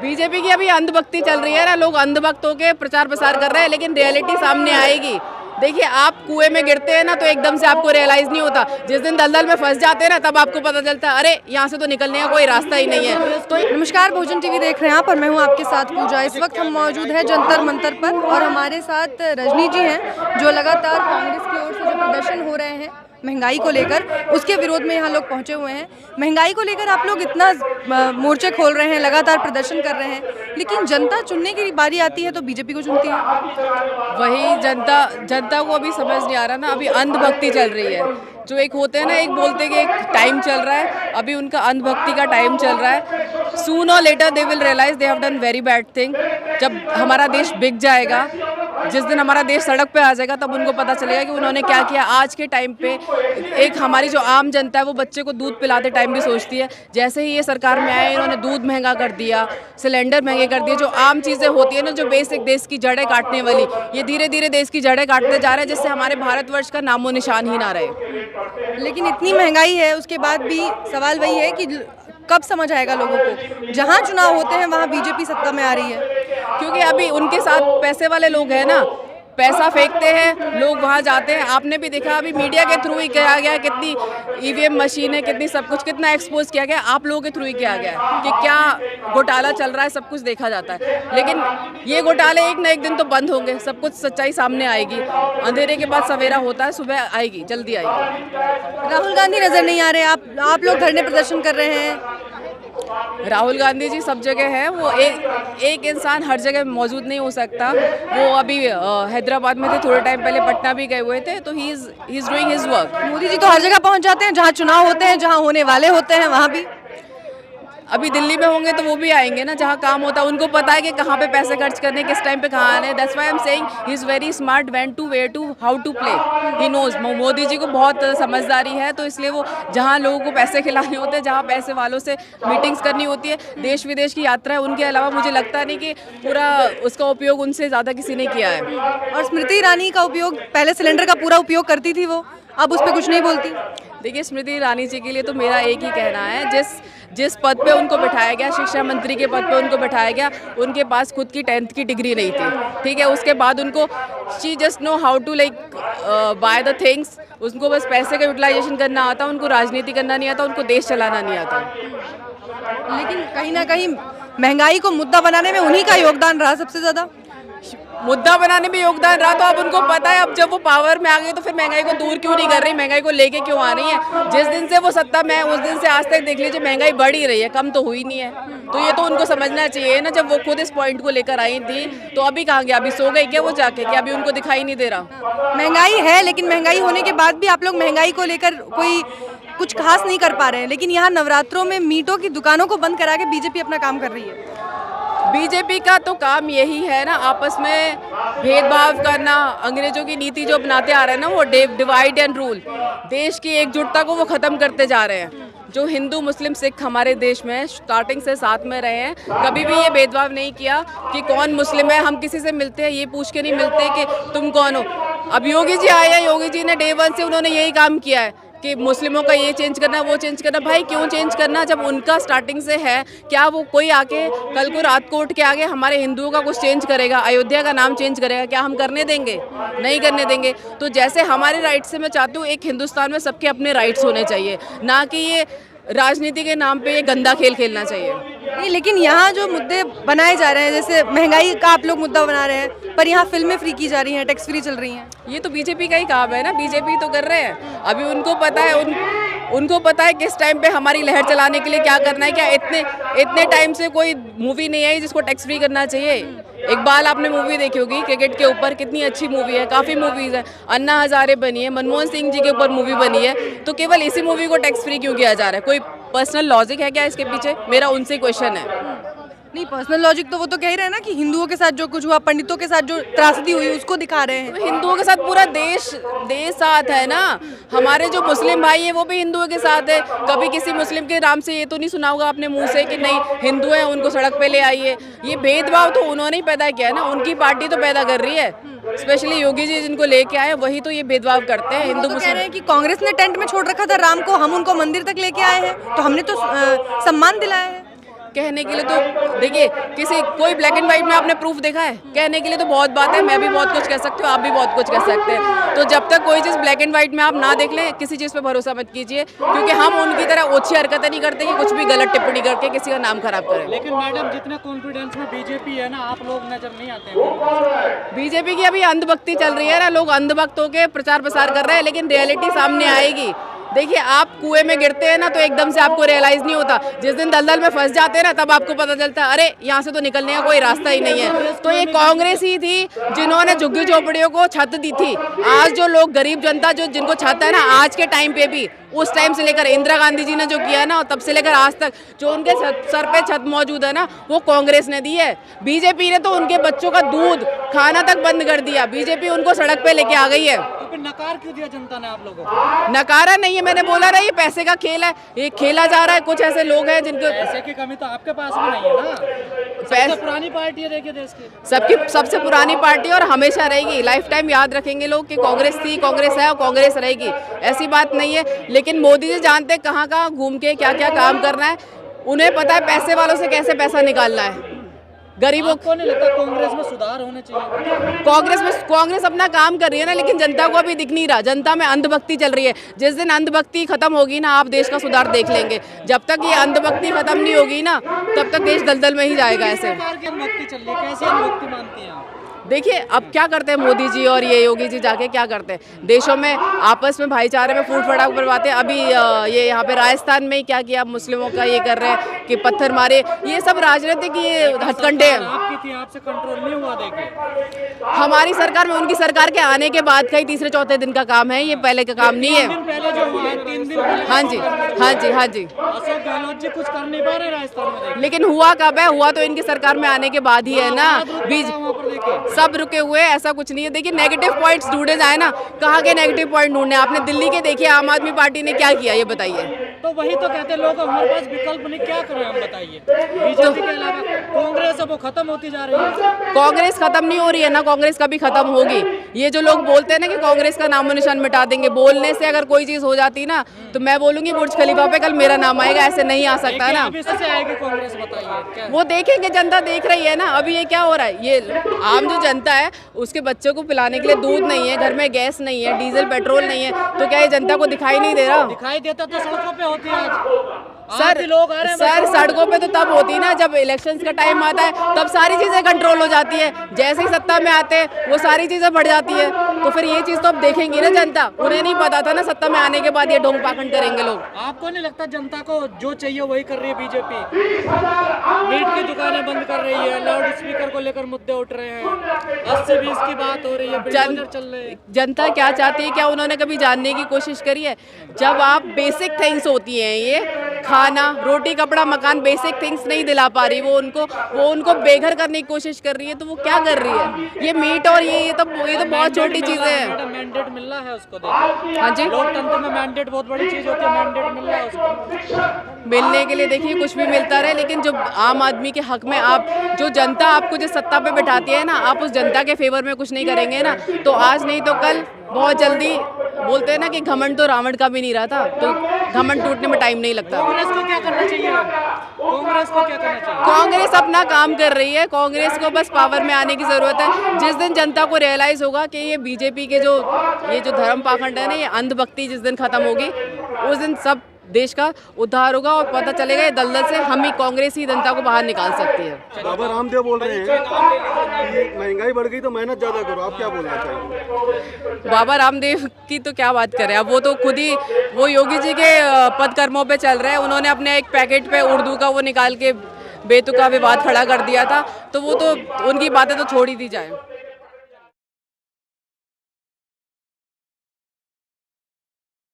BJP की अभी अंधभक्ति चल रही है ना, लोग अंधभक्त होके प्रचार प्रसार कर रहे हैं, लेकिन रियलिटी सामने आएगी। देखिए, आप कुएं में गिरते हैं ना तो एकदम से आपको रियलाइज नहीं होता, जिस दिन दलदल में फंस जाते हैं ना तब आपको पता चलता है, अरे यहाँ से तो निकलने का कोई रास्ता ही नहीं है। तो नमस्कार, भोजन टीवी देख रहे हैं आप और मैं हूँ आपके साथ पूजा। इस वक्त हम मौजूद हैं जंतर मंतर पर और हमारे साथ रजनी जी हैं, जो लगातार कांग्रेस की ओर से जो प्रदर्शन हो रहे हैं महंगाई को लेकर, उसके विरोध में यहाँ लोग पहुँचे हुए हैं। महंगाई को लेकर आप लोग इतना मोर्चे खोल रहे हैं, लगातार प्रदर्शन कर रहे हैं, लेकिन जनता चुनने की बारी आती है तो बीजेपी को चुनती है। वही जनता को अभी समझ नहीं आ रहा ना, अभी अंधभक्ति चल रही है। जो एक होते हैं ना, एक बोलते हैं कि एक टाइम चल रहा है, अभी उनका अंधभक्ति का टाइम चल रहा है। सून और later they will realize they have done very bad thing. जब हमारा देश बिक जाएगा, जिस दिन हमारा देश सड़क पे आ जाएगा, तब उनको पता चलेगा कि उन्होंने क्या किया। आज के टाइम पे एक हमारी जो आम जनता है वो बच्चे को दूध पिलाते टाइम भी सोचती है। जैसे ही ये सरकार में आए, इन्होंने दूध महंगा कर दिया, सिलेंडर महंगे कर दिए। जो आम चीज़ें होती है ना, जो बेसिक देश की जड़ें काटने वाली, ये धीरे धीरे देश की जड़ें काटते जा रहे हैं, जिससे हमारे भारतवर्ष का नामो निशान ही ना रहे। लेकिन इतनी महंगाई है, उसके बाद भी सवाल वही है कि कब समझ आएगा लोगों को। जहाँ चुनाव होते हैं वहाँ बीजेपी सत्ता में आ रही है, क्योंकि अभी उनके साथ पैसे वाले लोग हैं ना, पैसा फेंकते हैं लोग, वहाँ जाते हैं। आपने भी देखा, अभी मीडिया के थ्रू ही किया गया, कितनी ईवीएम मशीनें, कितनी सब कुछ, कितना एक्सपोज किया गया, आप लोगों के थ्रू ही किया गया कि क्या घोटाला चल रहा है, सब कुछ देखा जाता है। लेकिन ये घोटाले एक ना एक दिन तो बंद होंगे, सब कुछ सच्चाई सामने आएगी। अंधेरे के बाद सवेरा होता है, सुबह आएगी, जल्दी आएगी। राहुल गांधी नजर नहीं आ रहे, आप लोग धरने प्रदर्शन कर रहे हैं। राहुल गांधी जी सब जगह है, वो एक इंसान हर जगह मौजूद नहीं हो सकता। वो अभी हैदराबाद में थे, थोड़े टाइम पहले पटना भी गए हुए थे, तो he is doing his work. Modi ji तो हर जगह पहुंच जाते हैं, जहां चुनाव होते हैं, जहां होने वाले होते हैं वहां भी। अभी दिल्ली में होंगे तो वो भी आएंगे ना, जहाँ काम होता है। उनको पता है कि कहाँ पे पैसे खर्च करने, किस टाइम पे कहाँ आने। That's why I am saying he is very smart, when to, where to, how to play, he knows. Modi ji को बहुत समझदारी है, तो इसलिए वो जहाँ लोगों को पैसे खिलाने होते हैं, जहाँ पैसे वालों से मीटिंग्स करनी होती है, देश विदेश की यात्रा है, उनके अलावा मुझे लगता नहीं कि पूरा उसका उपयोग उनसे ज़्यादा किसी ने किया है। और स्मृति ईरानी का उपयोग, पहले सिलेंडर का पूरा उपयोग करती थी वो, अब उस पर कुछ नहीं बोलती। देखिए, स्मृति ईरानी जी के लिए तो मेरा एक ही कहना है, जिस पद पे उनको बैठाया गया, शिक्षा मंत्री के पद पे उनको बैठाया गया, उनके पास खुद की 10th की डिग्री नहीं थी, ठीक है। उसके बाद उनको she just know how to like buy the things. उनको बस पैसे का यूटिलाइजेशन करना आता, उनको राजनीति करना नहीं आता, उनको देश चलाना नहीं आता। लेकिन कहीं ना कहीं महंगाई को मुद्दा बनाने में उन्हीं का योगदान रहा सबसे ज़्यादा। मुद्दा बनाने में योगदान रहा, तो अब उनको पता है, अब जब वो पावर में आ गई तो फिर महंगाई को दूर क्यों नहीं कर रही, महंगाई को लेके क्यों आ रही है। जिस दिन से वो सत्ता में है, उस दिन से आज तक देख लीजिए, महंगाई बढ़ ही रही है, कम तो हुई नहीं है। तो ये तो उनको समझना चाहिए ना, जब वो खुद इस पॉइंट को लेकर आई थी, तो अभी कहाँ गया, अभी सो गई क्या वो जाके, कि अभी उनको दिखाई नहीं दे रहा। महंगाई है, लेकिन महंगाई होने के बाद भी आप लोग महंगाई को लेकर कोई कुछ खास नहीं कर पा रहे हैं। लेकिन यहाँ नवरात्रों में मीटों की दुकानों को बंद करा के बीजेपी अपना काम कर रही है। बीजेपी का तो काम यही है ना, आपस में भेदभाव करना, अंग्रेजों की नीति जो अपनाते आ रहे हैं ना, वो डिवाइड एंड रूल, देश की एकजुटता को वो ख़त्म करते जा रहे हैं। जो हिंदू मुस्लिम सिख हमारे देश में स्टार्टिंग से साथ में रहे हैं, कभी भी ये भेदभाव नहीं किया कि कौन मुस्लिम है। हम किसी से मिलते हैं ये पूछ के नहीं मिलते कि तुम कौन हो। अब योगी जी आए हैं, योगी जी ने डे 1 से उन्होंने यही काम किया है कि मुस्लिमों का ये चेंज करना, वो चेंज करना। भाई क्यों चेंज करना, जब उनका स्टार्टिंग से है। क्या वो कोई आके कल को रात को उठ के आगे हमारे हिंदुओं का कुछ चेंज करेगा, अयोध्या का नाम चेंज करेगा? क्या हम करने देंगे? नहीं करने देंगे। तो जैसे हमारे राइट्स से मैं चाहती हूँ, एक हिंदुस्तान में सबके अपने राइट्स होने चाहिए, ना कि ये राजनीति के नाम पे ये गंदा खेल खेलना चाहिए। नहीं, लेकिन यहाँ जो मुद्दे बनाए जा रहे हैं, जैसे महंगाई का आप लोग मुद्दा बना रहे हैं, पर यहाँ फिल्में फ्री की जा रही हैं, टैक्स फ्री चल रही हैं। ये तो बीजेपी का ही काम है ना, बीजेपी तो कर रहे हैं। अभी उनको पता है, उनको पता है किस टाइम पे हमारी लहर चलाने के लिए क्या करना है। क्या इतने टाइम से कोई मूवी नहीं आई जिसको टैक्स फ्री करना चाहिए? इकबाल आपने मूवी देखी होगी क्रिकेट के ऊपर, कितनी अच्छी मूवी है, काफ़ी मूवीज़ है। अन्ना हज़ारे बनी है, मनमोहन सिंह जी के ऊपर मूवी बनी है, तो केवल इसी मूवी को टैक्स फ्री क्यों किया जा रहा है? कोई पर्सनल लॉजिक है क्या इसके पीछे? मेरा उनसे क्वेश्चन है। नहीं, पर्सनल लॉजिक तो वो तो कह ही रहे हैं ना कि हिंदुओं के साथ जो कुछ हुआ, पंडितों के साथ जो त्रासदी हुई, उसको दिखा रहे हैं। तो हिंदुओं के साथ पूरा देश साथ है ना। हमारे जो मुस्लिम भाई हैं वो भी हिंदुओं के साथ है। कभी किसी मुस्लिम के नाम से ये तो नहीं सुना होगा आपने मुंह से कि नहीं हिंदू हैं उनको सड़क पे ले आइए। ये भेदभाव तो उन्होंने ही पैदा किया है ना, उनकी पार्टी तो पैदा कर रही है। स्पेशली योगी जी जिनको लेके आए वही तो ये भेदभाव करते हैं हिंदू मुस्लिम। कह रहे हैं कि कांग्रेस ने टेंट में छोड़ रखा था राम को, हम उनको मंदिर तक लेके आए हैं, तो हमने तो सम्मान दिलाया है। कहने के लिए तो देखिए, किसी कोई ब्लैक एंड व्हाइट में आपने प्रूफ देखा है? कहने के लिए तो बहुत बात है, मैं भी बहुत कुछ कह सकती हूँ, आप भी बहुत कुछ कह सकते हैं। तो जब तक कोई चीज़ ब्लैक एंड व्हाइट में आप ना देख लें, किसी चीज़ पे भरोसा मत कीजिए, क्योंकि हम उनकी तरह ओछी हरकतें नहीं करते कि कुछ भी गलत टिप्पणी करके किसी का नाम खराब करें। लेकिन मैडम जितने कॉन्फिडेंस में बीजेपी है ना, आप लोग नजर नहीं आते हैं। बीजेपी की अभी अंधभक्ति चल रही है ना, लोग अंधभक्त होकर प्रचार प्रसार कर रहे हैं, लेकिन रियलिटी सामने आएगी। देखिए, आप कुएं में गिरते हैं ना तो एकदम से आपको रियलाइज नहीं होता, जिस दिन दलदल में फंस जाते हैं ना तब आपको पता चलता है अरे यहाँ से तो निकलने का कोई रास्ता ही नहीं है। तो ये कांग्रेस ही थी जिन्होंने झुग्गी झोपड़ियों को छत दी थी। आज जो लोग गरीब जनता जो जिनको छत है ना, आज के टाइम पे भी, उस टाइम से लेकर इंदिरा गांधी जी ने जो किया है ना, तब से लेकर आज तक जो उनके सर पे छत मौजूद है ना, वो कांग्रेस ने दी है। बीजेपी ने तो उनके बच्चों का दूध खाना तक बंद कर दिया। बीजेपी उनको सड़क पे लेके आ गई है। तो फिर नकार क्यों दिया जनता ने आप लोगों को? नकारा नहीं है, मैंने बोला ना, ये पैसे का खेल है, ये खेला जा रहा है। कुछ ऐसे लोग हैं जिनको पैसे की कमी तो आपके पास भी नहीं है ना। सबसे पुरानी पार्टी है देखिए देश की, सबकी सबसे पुरानी पार्टी और हमेशा रहेगी। लाइफ टाइम याद रखेंगे लोग कि कांग्रेस थी, कांग्रेस है और कांग्रेस रहेगी, ऐसी बात नहीं है। लेकिन मोदी जी जानते कहाँ कहाँ घूम के क्या क्या काम करना है। उन्हें पता है पैसे वालों से कैसे पैसा निकालना है। गरीबों आपको नहीं लगता कांग्रेस में सुधार होने चाहिए? कांग्रेस अपना काम कर रही है ना, लेकिन जनता को अभी दिख नहीं रहा। जनता में अंधभक्ति चल रही है। जिस दिन अंधभक्ति खत्म होगी ना, आप देश का सुधार देख लेंगे। जब तक ये अंधभक्ति खत्म नहीं होगी ना, तब तक देश दलदल में ही जाएगा। ऐसे अंधभक्ति चल रही है, कैसे अंधभक्ति मानती हैं आप? देखिए, अब क्या करते हैं मोदी जी और ये योगी जी, जाके क्या करते हैं देशों में आपस में भाईचारे में फूट फटाक करवाते हैं। अभी ये यहाँ पे राजस्थान में ही क्या किया, मुस्लिमों का ये कर रहे हैं कि पत्थर मारे। ये सब राजनीतिक ये हथकंडे हैं। आपकी थी, आपसे कंट्रोल नहीं हुआ। देखिए, हमारी सरकार में, उनकी सरकार के आने के बाद का ही तीसरे चौथे दिन का काम है, ये पहले का काम नहीं है। पहले जो हुआ है 3 दिन पहले, हाँ जी, हाँ जी, हाँ जी। अशोक गहलोत जी कुछ कर नहीं पा रहे राजस्थान में। देखिए, लेकिन हुआ कब है? हुआ तो इनकी सरकार में आने के बाद ही है ना। बीच वहाँ पर देखिए सब रुके हुए, ऐसा कुछ नहीं है। देखिए, नेगेटिव पॉइंट्स ढूंढे जाए ना, कहाँ के नेगेटिव पॉइंट ढूंढने? आपने दिल्ली के देखिए, आम आदमी पार्टी ने क्या किया, ये बताइए। तो वही तो कहते हैं लोग, हमारे पास विकल्प नहीं, क्या करें हम बताइए। बीजेपी के अलावा कांग्रेस है वो खत्म होती जा रही है। कांग्रेस खत्म नहीं हो रही है ना, कांग्रेस कभी खत्म होगी। ये जो लोग बोलते हैं ना कि कांग्रेस का नामो निशान मिटा देंगे, बोलने से अगर कोई चीज हो जाती ना तो मैं बोलूंगी बुर्ज खलीफा पे कल मेरा नाम आएगा। ऐसे नहीं आ सकता ना। अभी से आएगी कांग्रेस, बताइए क्या? वो देखेंगे, जनता देख रही है ना। अभी ये क्या हो रहा है, ये आम जो जनता है उसके बच्चों को पिलाने के लिए दूध नहीं है, घर में गैस नहीं है, डीजल पेट्रोल नहीं है, तो क्या ये जनता को दिखाई नहीं दे रहा? दिखाई देता तो सड़कों पे होती है आज। सर, लोग आ रहे हैं, सर सड़कों पे तो तब होती ना जब इलेक्शंस का टाइम आता है, तब सारी चीजें कंट्रोल हो जाती है। जैसे ही सत्ता में आते हैं वो सारी चीजें बढ़ जाती है। तो फिर ये चीज तो अब देखेंगी ना जनता। उन्हें नहीं पता था ना, सत्ता में आने के बाद ये ढोंग पाखंड करेंगे लोग। आपको नहीं लगता जनता को जो चाहिए वही कर रही है बीजेपी? मीट की दुकानें बंद कर रही है, लाउड स्पीकर को लेकर मुद्दे उठ रहे हैं, 80-20 की बात हो रही है, बुलडोजर चल रहे हैं। जनता क्या चाहती है, क्या उन्होंने कभी जानने की कोशिश करी है? जब आप बेसिक थिंग्स होती हैं, ये खाना, रोटी, कपड़ा, मकान, बेसिक थिंग्स नहीं दिला पा रही, वो उनको बेघर करने की कोशिश कर रही है, तो वो क्या कर रही है? ये मीट और ये तो बहुत छोटी चीजें हैं। मैंडेट मिल रहा है उसको, देखिए। हाँ जी, लोकतंत्र में मैंडेट बहुत बड़ी चीज होती है, मैंडेट मिल रहा है उसको। मिलने के लिए देखिए कुछ भी मिलता रहे, लेकिन जो आम आदमी के हक में आप, जो जनता आपको जो सत्ता पे बैठाती है ना, आप उस जनता के फेवर में कुछ नहीं करेंगे ना, तो आज नहीं तो कल बहुत जल्दी, बोलते हैं ना कि घमंड तो रावण का भी नहीं रहा था, तो घमंड टूटने में टाइम नहीं लगता। कांग्रेस को क्या करना चाहिए? कांग्रेस को क्या करना चाहिए? कांग्रेस अपना काम कर रही है। कांग्रेस को बस पावर में आने की जरूरत है। जिस दिन जनता को रियलाइज होगा कि ये बीजेपी के जो धर्म पाखंड है ना, ये अंधभक्ति जिस दिन खत्म होगी, उस दिन सब देश का उद्धार होगा और पता चलेगा ये दलदल से हम ही, कांग्रेस ही जनता को बाहर निकाल सकती है। बाबा रामदेव बोल रहे हैं कि महंगाई बढ़ गई तो मेहनत ज्यादा करो, आप क्या बोलना चाहेंगे? बाबा रामदेव की तो क्या बात करें, अब वो तो खुद ही वो योगी जी के पदकर्मों पे चल रहे हैं। उन्होंने अपने एक पैकेट पे उर्दू का वो निकाल के बेतुका विवाद खड़ा कर दिया था, तो वो तो उनकी बातें तो छोड़ ही दी जाए।